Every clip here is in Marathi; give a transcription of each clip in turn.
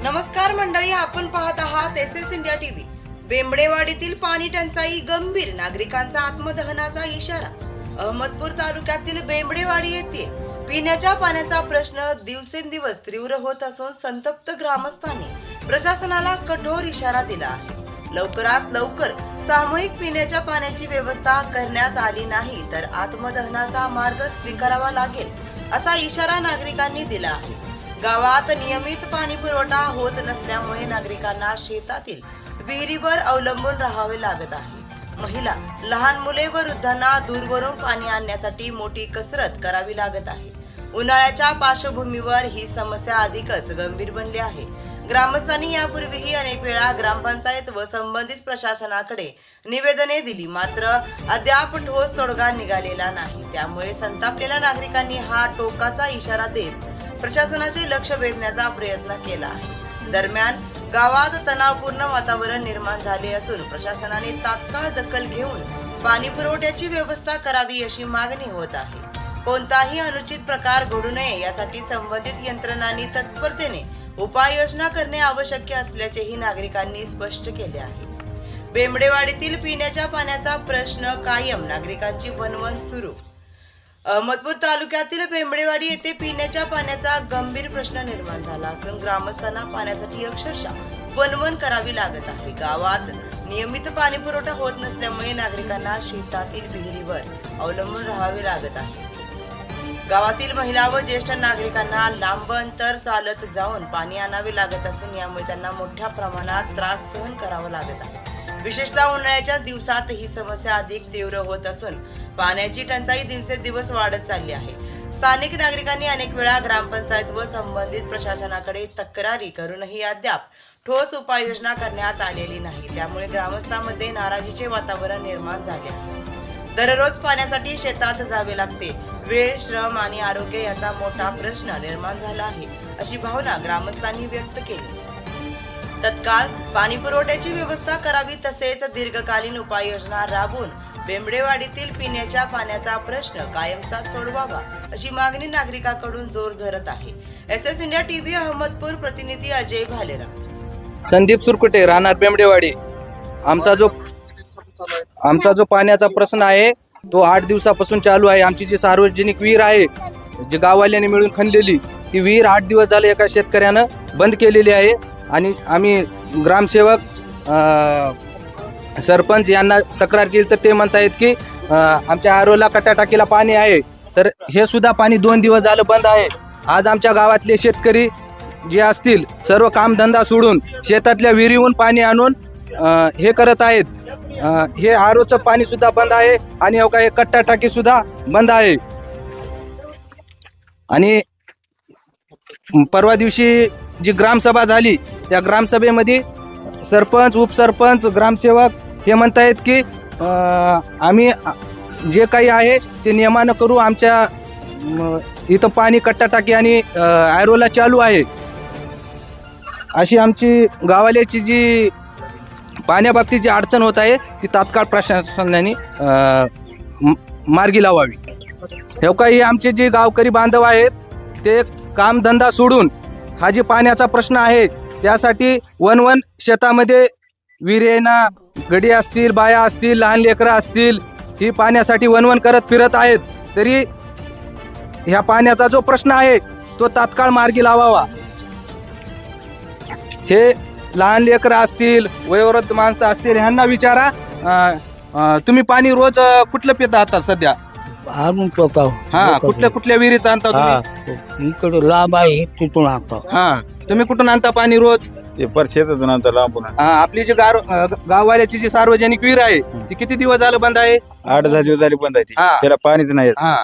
नमस्कार मंडळी, आपण पाहत आहात एसएस इंडिया टीव्ही। बेंबडेवाडीतील पाणी टंचाई गंभीर, नागरिकांचा आत्मदहनाचा इशारा। अहमदपूर तालुक्यातील बेंबडेवाडी येथे पिण्याच्या पाण्याचा प्रश्न दिवसेंदिवस तीव्र होत असून संतप्त ग्रामस्थांनी प्रशासनाला कठोर इशारा दिला आहे। लवकरात लवकर सामूहिक पिण्याच्या पाण्याची व्यवस्था करण्यात आली नाही तर आत्मदहनाचा मार्ग स्वीकारावा लागेल, असा इशारा नागरिकांनी दिला आहे। गावात नियमित पाणी पुरवठा होत नसल्यामुळे नागरिकांना शेतातील विहिरीवर अवलंबून राहावे लागत आहे। महिला, लहान मुले व वृद्धांना दूरवरून पाणी आणण्यासाठी मोठी कसरत करावी लागत आहे। उन्हाळ्याच्या पार्श्वभूमीवर ही समस्या अधिकच गंभीर बनली आहे। ग्रामस्थांनी यापूर्वीही अनेक वेळा ग्रामपंचायत व संबंधित प्रशासनाकडे निवेदने दिली, मात्र अद्याप ठोस तोडगा निघालेला नाही। त्यामुळे संतापलेल्या नागरिकांनी हा टोकाचा इशारा देत प्रशासनाचे लक्ष वेधण्याचा प्रयत्न केला आहे। दरम्यान गावात तणावपूर्ण वातावरण निर्माण झाले असून प्रशासनाने तात्काळ दखल घेऊन पाणी पुरवठ्याची व्यवस्था करावी अशी मागणी होत आहे। कोणताही अनुचित प्रकार घडू नये यासाठी संबंधित यंत्रणांनी तत्परतेने उपाययोजना करणे आवश्यक असल्याचेही नागरिकांनी स्पष्ट केले आहे। बेंबडेवाडीतील पिण्याच्या पाण्याचा प्रश्न कायम, नागरिकांची वणवण सुरू। अहमदपूर तालुक्यातील बेंबडेवाडी येथे पिण्याच्या पाण्याचा गंभीर प्रश्न निर्माण झाला असून ग्रामस्थांना पाण्यासाठी अक्षरशः वणवण करावी लागत आहे। गावात नियमित पाणी पुरवठा होत नसल्यामुळे नागरिकांना शेतातील विहिरीवर अवलंबून राहावे लागत आहे। गावातील महिला व ज्येष्ठ नागरिकांना लांब अंतर चालत जाऊन पाणी आणावे लागत असून यामुळे त्यांना मोठ्या प्रमाणात त्रास सहन करावा लागत आहे। विशेषतः उन्हाळ्याच्या दिवसात ही समस्या अधिक तीव्र होत असून पाण्याची टंचाई दिवसेंदिवस वाढत चालली आहे। स्थानिक नागरिकांनी अनेक वेळा ग्रामपंचायत व संबंधित प्रशासनाकडे तक्रारी करूनही अद्याप ठोस उपाययोजना करण्यात आलेली नाही। त्यामुळे ग्रामस्थांमध्ये नाराजीचे वातावरण निर्माण झाले आहे। दररोज पाण्यासाठी शेतात जावे लागते, वेळ, श्रम आणि आरोग्य याचा मोठा प्रश्न निर्माण झाला आहे, अशी भावना ग्रामस्थांनी व्यक्त केली। तत्काळ पाणी पुरवठ्याची व्यवस्था करावी तसेच दीर्घकालीन उपाययोजना राबवून बेंबडेवाडीतील पिण्याच्या पाण्याचा प्रश्न कायमचा सोडवावा अशी मागणी नागरिकांकडून जोर धरत आहे। एसएस इंडिया टीव्ही अहमदपूर प्रतिनिधी अजय भालेराव। संदीप सुरकुटे, राहणार बेंबडेवाडी। आमचा जो पाण्याचा प्रश्न आहे तो 8 दिवसापासून चालू आहे। आमची जी सार्वजनिक विहीर आहे, जी गाववाल्यांनी मिळून खणलेली, ती विहीर 8 दिवस झाले एका शेतकऱ्यानं बंद केलेली आहे आणि आम्ही ग्रामसेवक, सरपंच यांना तक्रार केली तर ते म्हणतायत की आमच्या आरोला कटाटाकीला पाणी आहे, तर हे सुद्धा पाणी 2 दिवस झालं बंद आहे। आज आमच्या गावातले शेतकरी जे असतील सर्व कामधंदा सोडून शेतातल्या विहिरीहून पाणी आणून हे करत आहेत। हे आरोचं पाणी सुद्धा बंद आहे आणि हे कट्टा टाकी सुद्धा बंद आहे। आणि परवा दिवशी जी ग्रामसभा झाली त्या ग्रामसभेमध्ये सरपंच, उपसरपंच, ग्रामसेवक हे म्हणतायत की आम्ही जे काही आहे ते नियमानं करू। आमच्या इथं पाणी कट्टा टाकी आणि आयरोला चालू आहे, अशी आमची गावाल्याची जी पाण्याबाबतीत जी अडचण होत आहे ती तात्काळ प्रशासनाने मार्गी लावावी। हे काही आमचे जे गावकरी बांधव आहेत ते कामधंदा सोडून हा जे पाण्याचा प्रश्न आहे त्यासाठी वनवन शेतामध्ये विहिरेना गडी असतील, बाया असतील, लहान लेकरं असतील, ही पाण्यासाठी वनवन करत फिरत आहेत, तरी ह्या पाण्याचा जो प्रश्न आहे तो तात्काळ मार्गी लावावा। हे लहान लेकरं असतील, वयोवृद्ध माणसं असतील, ह्यांना विचारा, तुम्ही पाणी रोज कुठलं पिता आता सध्या? हा, कुठल्या विहिरीचं आणता तुम्ही? इकडे लांब आहे तिथून आणतो। हा, तुम्ही कुठून आणता पाणी रोज? ते शेतातून आणता लांबून। हा, आपली जी गाववाल्याची जी सार्वजनिक विहीर आहे ती किती दिवस झालं बंद आहे? 8-10 दिवस झाले बंद आहे ती। हा. त्याला पाणीच नाही येत। हा,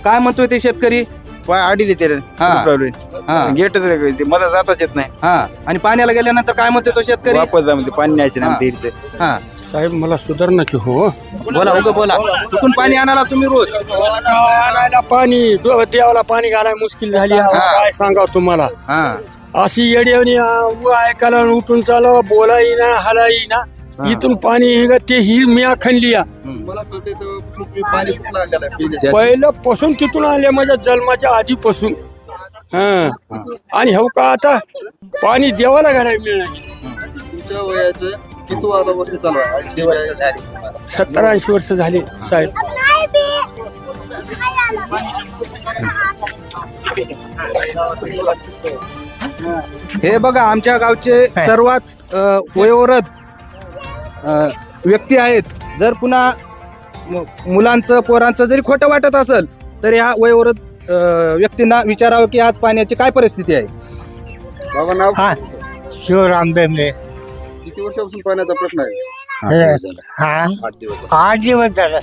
काय म्हणतोय ते शेतकरी? अडीले त्याला हा. प्रॉब्लेम, गेट मला जाताच येत नाही। हा, आणि पाण्याला गेल्यानंतर काय म्हणतोय तो शेतकरी? वापस जा म्हणजे पाणी न्यायचे ना विहिरीचं। हा, साहेब मला सुधारण्याची हो, बोला बोला, कुठून पाणी आणायला तुम्ही रोज? आणायला पाणी, देवाला पाणी घालायला मुश्किल झाली आहे, काय सांगा तुम्हाला। हा, अशी येड्यावणी ऐकायला उठून चालव, बोलाही ना, हलाही ना, इथून पाणी ते ही मी खणली। पहिलं पासून तिथून आले, माझ्या जन्माच्या आधीपासून आणि हो का आता पाणी देवाला घालायला मिळणार तुमच्या वयाचं किती वर्ष चालू आहे? 80 वर्ष झाली. 70-80 वर्ष झाले साहेब. हे बघा आमच्या गावचे सर्वात वयोवृद्ध व्यक्ती आहेत. जर पुन्हा मुलांचं पोरांचं जरी खोटं वाटत असेल तर ह्या वयोवृद्ध व्यक्तींना विचारावं की आज पाण्याची काय परिस्थिती आहे. बाबा नाव हा शिवराम बेंबळे. किती वर्षापासून पाण्याचा प्रश्न आहे? हा 8 दिवस झालं.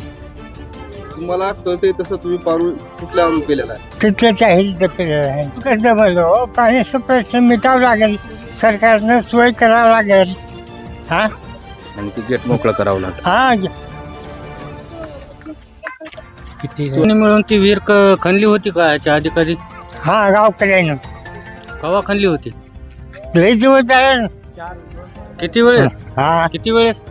तुम्हाला कळतंय तसं तुम्ही पाणी कुठल्या आणून केलेला आहे? तिथलंच आहे आहे कसं बोललो पाण्याचा प्रश्न मिटावं लागेल, सरकारनं सोय करावं लागेल. हा आणि ती गेट मोकळं करावं लागतं. हा किती मिळून ती विहीर खणली होती का याच्या आधी कधी? हा गावकऱ्यानं कवा खणली होती? लई दिवस झाले ना. किती वेळेस? हा किती वेळेस?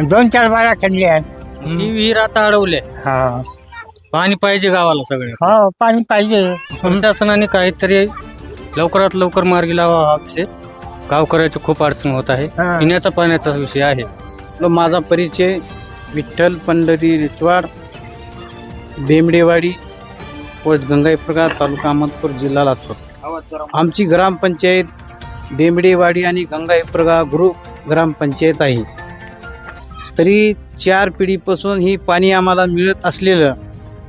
2-4 बारा खाल्ली आहे. ती विहीर आता अडवले. हा पाणी पाहिजे गावाला सगळे. हो पाणी पाहिजे. प्रशासनाने काहीतरी लवकरात लवकर मार्गी लावा हा विषय. गावकऱ्याची खूप अडचण होत आहे. हा. पिण्याचा पाण्याचा विषय आहे. माझा परिचय विठ्ठल पंढरी रिचवाड, बेंबडेवाडी, पोस्ट गंगाईप्रगा, तालुका अहमदपूर, जिल्हा लातूर. आमची ग्रामपंचायत बेंबडेवाडी आणि गंगाईप्रगा ग्रुप ग्रामपंचायत आहे. तरी 4 पिढीपासून ही पाणी आम्हाला मिळत असलेलं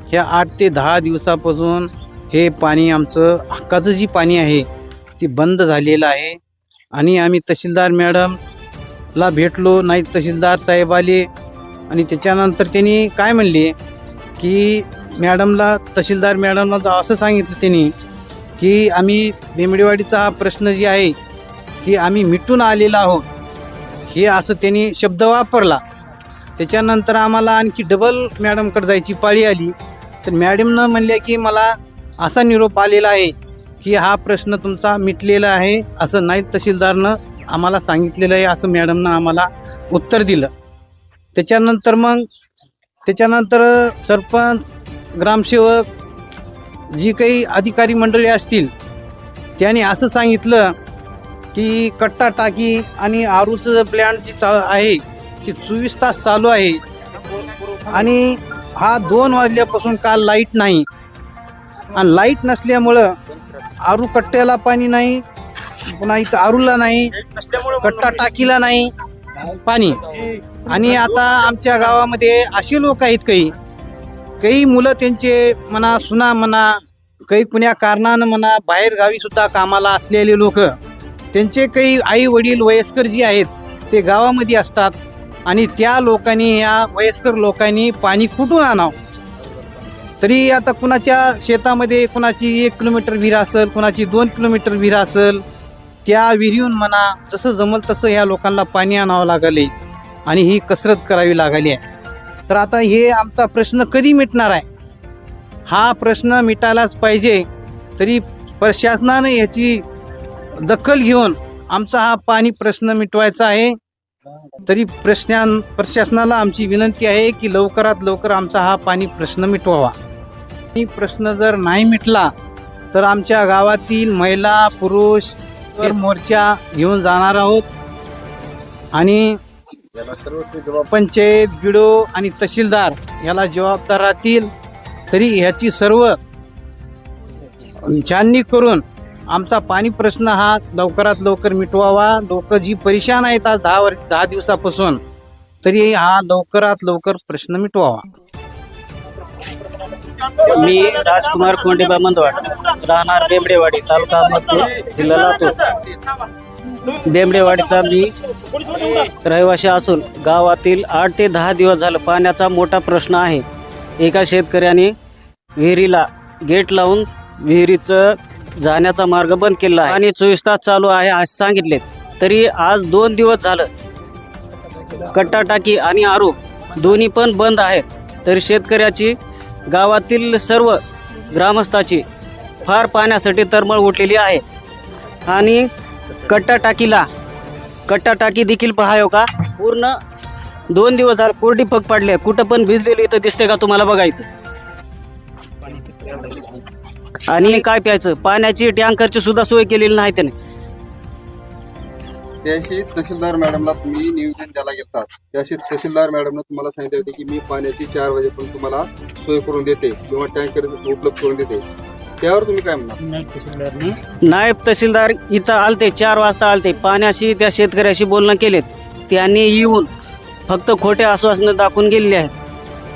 ह्या 8 ते 10 दिवसापासून हे पाणी आमचं हक्काचं जी पाणी आहे ती बंद झालेलं आहे. आणि आम्ही तहसीलदार मॅडमला भेटलो, नाही तहसीलदार साहेब आले आणि त्याच्यानंतर त्यांनी काय म्हणले की तहसीलदार मॅडमला असं सांगितलं त्यांनी की आम्ही बेंबडेवाडीचा हा प्रश्न जे आहे की आम्ही मिटून आलेला आहोत, हे असं त्यांनी शब्द वापरला. त्याच्यानंतर आम्हाला आणखी डबल मॅडमकडे जायची पाळी आली. तर मॅडमनं म्हणल्या की मला असा निरोप आलेला आहे की हा प्रश्न तुमचा मिटलेला आहे, असं नाही तहसीलदारनं आम्हाला सांगितलेलं आहे, असं मॅडमनं आम्हाला उत्तर दिलं. त्याच्यानंतर सरपंच, ग्रामसेवक, जी काही अधिकारी मंडळी असतील त्यांनी असं सांगितलं की कट्टा टाकी आणि आरूचं प्लॅन्ट जी आहे ती 24 तास चालू आहे. आणि हा 2 वाजल्यापासून काल लाईट नाही. आणि लाईट नसल्यामुळं आरू कट्ट्याला पाणी नाही, पुन्हा इथं आरूला नाही, कट्टा टाकीला नाही पाणी. आणि आता आमच्या गावामध्ये असे लोक आहेत काही मुलं त्यांचे म्हणा, सुना म्हणा, काही कुण्या कारणानं म्हणा बाहेर गावी सुद्धा कामाला असलेले लोक, त्यांचे काही आई वडील वयस्कर जे आहेत ते गावामध्ये असतात. आणि त्या लोकांनी, या वयस्कर लोकांनी पाणी कुठून आणावं? तरी आता कुणाच्या शेतामध्ये कुणाची 1 किलोमीटर विहीर असेल, कुणाची 2 किलोमीटर विहीर असेल, त्या विहिरीहून म्हणा जसं जमल तसं ह्या लोकांना पाणी आणावं लागले आणि ही कसरत करावी लागली आहे. तर आता हे आमचा प्रश्न कधी मिटणार आहे? हा प्रश्न मिटायलाच पाहिजे. तरी प्रशासनाने याची दखल घेऊन आमचा हा पाणी प्रश्न मिटवायचा आहे. तरी प्रशासनाला आमची विनंती आहे की लवकरात लवकर आमचा हा पाणी प्रश्न मिटवावा. ही प्रश्न जर नाही मिटला तर आमच्या गावातील महिला पुरुष मोर्चा घेऊन जाणार आहोत. आणि पंचायत, बिडो आणि तहसीलदार याला जबाबदार राहतील. तरी ह्याची सर्व छाननी करून आमचा पाणी प्रश्न हा लवकरात लवकर मिटवावा. लोक जी परेशान आहेत आज 10 दिवसापासून, तरी हा लवकरात लवकर प्रश्न मिटवावा. मी राजकुमार कोंडेबा मंदवाड, राहणार बेंबडेवाडी, तालुका अहमदपूर, जिल्हा लातूर. बेंबडेवाडीचा मी रहिवासी असून गावातील 8 ते 10 दिवस झालं पाण्याचा मोठा प्रश्न आहे. एका शेतकऱ्याने विहिरीला गेट लावून विहिरीचं जाण्याचा मार्ग बंद केला आहे आणि 24 तास चालू आहे असे सांगितले. तरी आज 2 दिवस झालं कट्टा टाकी आणि आरू दोन्ही पण बंद आहेत. तरी शेतकऱ्याची, गावातील सर्व ग्रामस्थाची फार पाण्यासाठी तळमळ उठलेली आहे. आणि कट्टा टाकी देखील पहायो का, पूर्ण 2 दिवस झाले कोरडी फक पडले, कुठं पण भिजलेली इथं दिसते का तुम्हाला? बघा इथं आणि काय प्यायचं, पाण्याची टँकरची सुद्धा सोय केलेली नाही त्याने. त्याशी तहसीलदार मॅडमला तुम्ही निवेदन द्यायला गेलात, त्याशी तहसीलदार मॅडमने तुम्हाला सांगितले होते की मी पाण्याची 4 वाजेपर्यंत तुम्हाला सोय करून देते किंवा टँकर उपलब्ध करून देते. त्यावर तुम्ही काय म्हणणार? नायब तहसीलदार इथं आलते, 4 वाजता आलते, पाण्याशी त्या शेतकऱ्याशी बोलणं केलेत. त्यांनी येऊन फक्त खोटे आश्वासनं दाखवून गेलेले आहेत.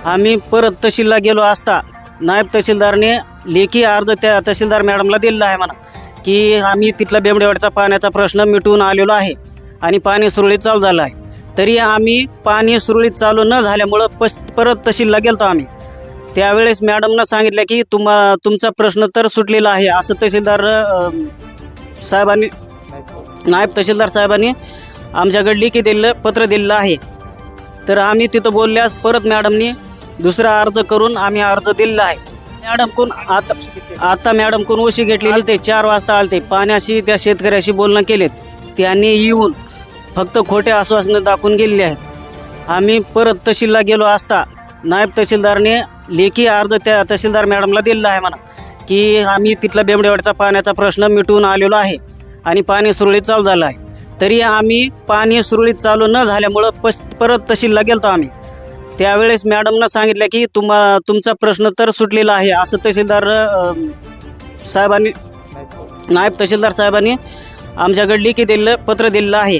आम्ही परत तहसीलला गेलो असता नायब तहसीलदारने लेखी अर्ज त्या तहसीलदार मॅडमला दिलेला आहे म्हणा की आम्ही तिथला बेंबडेवाडीचा पाण्याचा प्रश्न मिटवून आलेलो आहे आणि पाणी सुरळीत चालू झालं आहे. तरी आम्ही पाणी सुरळीत चालू न झाल्यामुळं परत तहसीलला गेलतो आम्ही. त्यावेळेस मॅडमनं सांगितलं की तुमचा प्रश्न तर सुटलेला आहे असं तहसीलदार साहेबांनी, नायब तहसीलदार साहेबांनी आमच्याकडे लेखी दिलेलं पत्र दिलेलं आहे. तर आम्ही तिथं बोलल्यास परत मॅडमनी दुसरा अर्ज करून आम्ही अर्ज दिलेला आहे. मॅडमकडून आता मॅडमकडून उशी घेतलेली, ते 4 वाजता आलते, पाण्याशी त्या शेतकऱ्याशी बोलणं केलेत. त्यांनी येऊन फक्त खोटे आश्वासनं दाखवून गेलेले आहेत. आम्ही परत तहसीलला गेलो असता नायब तहसीलदारने लेखी अर्ज त्या तहसीलदार मॅडमला दिलेला आहे म्हणा की आम्ही तिथला बेंबडेवाडीचा पाण्याचा प्रश्न मिटवून आलेलो आहे आणि पाणी सुरळीत चालू झालं आहे. तरी आम्ही पाणी सुरळीत चालू न झाल्यामुळं परत तहसीलला गेलतो आम्ही. त्यावेळेस मॅडमनं सांगितलं की तुमचा प्रश्न तर सुटलेला आहे असं तहसीलदार साहेबांनी, नायब तहसीलदार साहेबांनी आमच्याकडे लेखी दिलेलं पत्र दिलेलं आहे.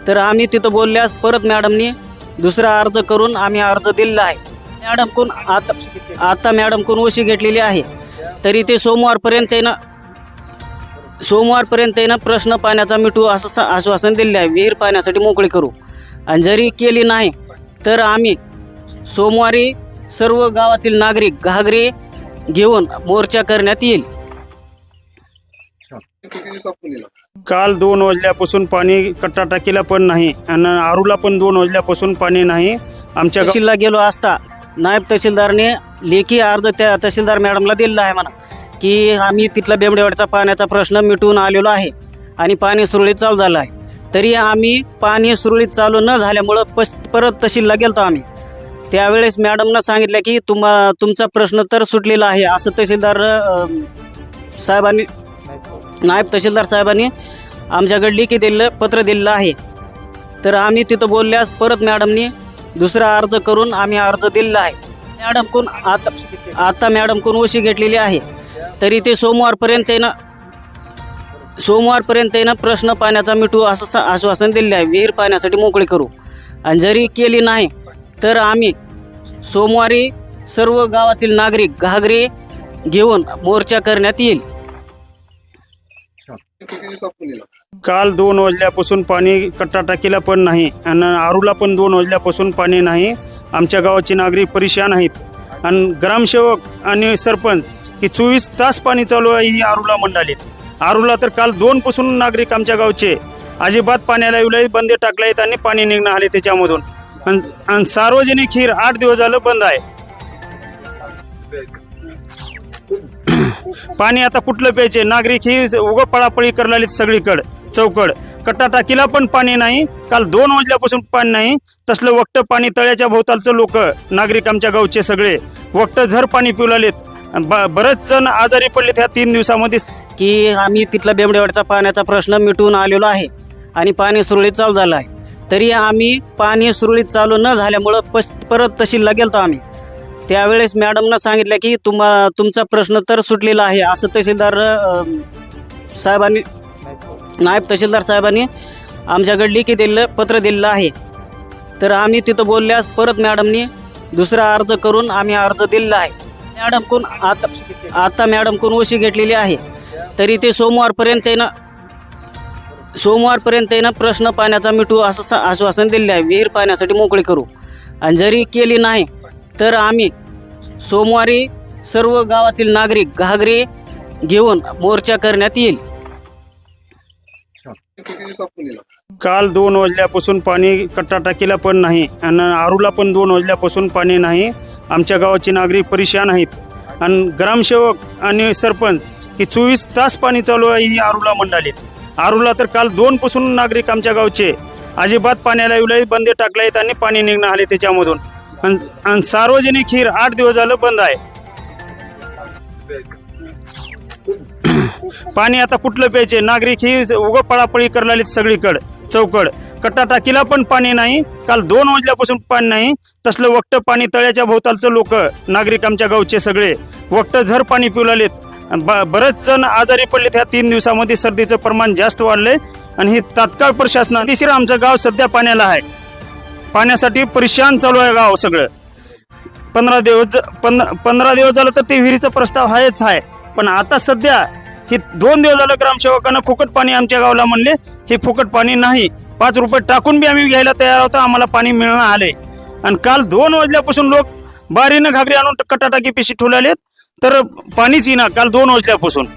तर आम्ही तिथं बोलल्यास परत मॅडमनी दुसरा अर्ज करून आम्ही अर्ज दिलेला आहे. मॅडमकडून आता मॅडमकडून उशी घेतलेली आहे. तरी ते सोमवारपर्यंत येणं प्रश्न पाण्याचा मिटू असं आश्वासन दिले आहे. विहीर पाण्यासाठी मोकळी करू, आणि जरी केली नाही तर आम्ही सोमवारी सर्व गावातील नागरिक घागरे घेऊन मोर्चा करण्यात येईल. किती दिवसापासून येणार? काल 2 वाजल्यापासून पाणी कट्टा टाकीला पण नाही आणि आरूला पण 2 वाजल्यापासून पाणी नाही. आमच्या तहसीलला गेलो असता नायब तहसीलदारने लेखी अर्ज त्या तहसीलदार मॅडमला दिलेला आहे म्हणा की आम्ही तिथला बेंबडेवाडीचा पाण्याचा प्रश्न मिटवून आलेलो आहे आणि पाणी सुरळीत चालू झालं आहे. तरी आम्ही पाणी सुरळीत चालू न झाल्यामुळं परत तहसीलला गेलतो आम्ही. त्यावेळेस मॅडमनं सांगितलं की तुमचा प्रश्न तर सुटलेला आहे असं तहसीलदार साहेबांनी, नायब तहसीलदार साहेबांनी आमच्याकडे लेखी दिलेलं पत्र दिलेलं आहे. तर आम्ही तिथं बोलल्यास परत मॅडमनी दुसरा अर्ज करून आम्ही अर्ज दिलेला आहे. मॅडमकडून आता मॅडमकडून उशी घेतलेली आहे. तरी ते सोमवारपर्यंत येणं प्रश्न पाण्याचा मिटू असं आश्वासन दिले आहे. विहीर पाण्यासाठी मोकळी करू, आणि जरी केली नाही तर आम्ही सोमवारी सर्व गावातील नागरिक घागरे घेऊन मोर्चा करण्यात येईल. किती दिवसापासून येणार? काल 2 वाजल्यापासून पाणी कट्टा टाकीला पण नाही आणि आरूला पण 2 वाजल्यापासून पाणी नाही. आमच्या गावाचे नागरिक परेशान आहेत आणि ग्रामसेवक आणि सरपंच ही 24 तास पाणी चालू आहे ही आरूला मंडालीत. आरूला तर काल 2 पासून नागरिक आमच्या गावचे अजिबात पाण्याला येऊ बंदे टाकले आणि पाणी निघणं आले त्याच्यामधून. आणि सार्वजनिक हिर 8 दिवस झालं बंद आहे. पाणी आता कुठलं प्यायचे, नागरिक ही उगं पळापळी करलाली सगळीकडं चौकड. कट्टा टाकीला पण पाणी नाही, काल 2 वाजल्यापासून पाणी नाही. तसलं वक्ट पाणी तळ्याच्या भोवतालचं लोक नागरिक आमच्या गावचे सगळे वक्ट झर पाणी पिऊ लागलेत. बरेच जण आजारी पडलेत ह्या 3 दिवसामध्येच. की आम्ही तिथला बेंबडेवाडीचा पाण्याचा प्रश्न मिटवून आलेलो आहे आणि पाणी सुरळीत चालू झालं आहे. तरी आम्ही पाणी सुरळीत चालू न झाल्यामुळं परत तहसीलला गेलतो आम्ही. त्यावेळेस मॅडमनं सांगितलं की तुमचा प्रश्न तर सुटलेला आहे असं तहसीलदार साहेबांनी, नायब तहसीलदार साहेबांनी आमच्याकडे लेखी दिलेलं पत्र दिलेलं आहे. तर आम्ही तिथं बोलल्यास परत मॅडमनी दुसरा अर्ज करून आम्ही अर्ज दिलेला आहे. मॅडमकडून आता मॅडमकडून उशी घेतलेली आहे. तरी ते सोमवारपर्यंत येणं प्रश्न पाण्याचा मिटू असं आश्वासन दिले आहे. विहीर पाण्यासाठी मोकळी करू, आणि जरी केली नाही तर आम्ही सोमवारी सर्व गावातील नागरिक घागरे घेऊन मोर्चा करण्यात येईल. किती दिवसापासून येणार? काल 2 वाजल्यापासून पाणी कट्टा टाकीला पण नाही आणि आरूला पण 2 वाजल्यापासून पाणी नाही. आमच्या गावाचे नागरिक परेशान आहेत आणि ग्रामसेवक आणि सरपंच ही 24 तास पाणी चालू आहे ही आरूला मंडालीत. आरूला तर काल 2 पासून नागरिक आमच्या गावचे अजिबात पाण्याला येऊ बंदे टाकले आणि पाणी निघणं आले त्याच्यामधून. आणि सार्वजनिक हिर 8 दिवस झालं बंद आहे. पाणी आता कुठलं प्यायचे? नागरिक ही उगं पळापळी करलालीत सगळीकडं चौकड. कट्टा टाकीला पण पाणी नाही, काल 2 वाजल्यापासून पाणी नाही. तसलं वक्ट पाणी तळ्याच्या भोवतालचं लोक नागरिक आमच्या गावचे सगळे वक्ट झर पाणी पिऊ लागलेत. बरेच जण आजारी पडलेत. ह्या 3 दिवसामध्ये सर्दीचं प्रमाण जास्त वाढलंय आणि ही तात्काळ प्रशासनाने दिवशी आमचं गाव सध्या पाण्याला आहे. पाण्यासाठी परेशान चालू आहे गाव सगळं. 15 दिवस झालं तर ते विहिरीचा प्रस्ताव आहेच आहे. पण आता सध्या हे 2 दिवस झालं ग्रामसेवकांना फुकट पाणी आमच्या गावाला म्हणले. हे फुकट पाणी नाही, 5 रुपये टाकून बी आम्ही घ्यायला तयार होतो, आम्हाला पाणी मिळणं आले. आणि काल 2 वाजल्यापासून लोक बारीनं घागरी आणून कटाटाकी पिशी ठेवलेत, तर पाणीच येईना काल 2 वाजल्यापासून.